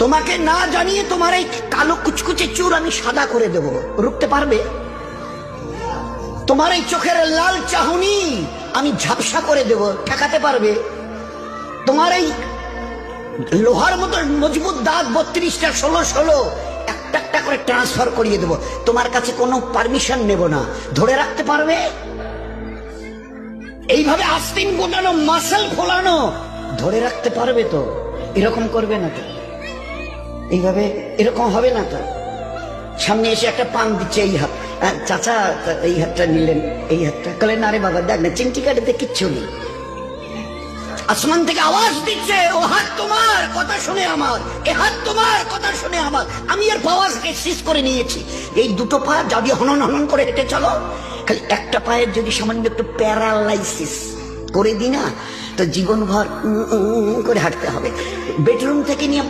তোমাকে না জানিয়ে তোমার এই কালো কুচকুচে চুল আমি সাদা করে দেব, রুখতে পারবে? তোমার এই চোখের লাল চাহনি আমি ঝাপসা করে দেব, ঠেকাতে পারবে? তোমার এই লোহার মতো মজবুত দাঁত 32টা 16 একটা একটা করে ট্রান্সফার করিয়ে দেব, তোমার কাছে কোনো পারমিশন নেব না, ধরে রাখতে পারবে? এইভাবে আস্তিন গোটানো, মাসেল ফোলানো, ধরে রাখতে পারবে তো? এরকম করবে না তো? এইভাবে এরকম হবে না তো? সামনে এসে একটা পান দিচ্ছে, এই হাত, চাচা এই হাতটা নিলেন, এই হাতটা কলেন, আরে বাবা দেখ না চিমটি কাটাতে কিচ্ছু নেই। আসমান থেকে আওয়াজ দিচ্ছে, ও হাত তোমার কথা শুনে আমার, এ হাত তোমার কথা শুনে আমার। আমি এর পাওয়ারকে শেষ করে নিয়েছি। এই দুটো পা যদি হনন হনন করে হেঁটে চলো, খালি একটা পায়ের যদি সামান্য একটু প্যারালাইসিস করে দিই না, তো জীবনভর করে হাঁটতে হবে। বেডরুম থেকে নিয়ে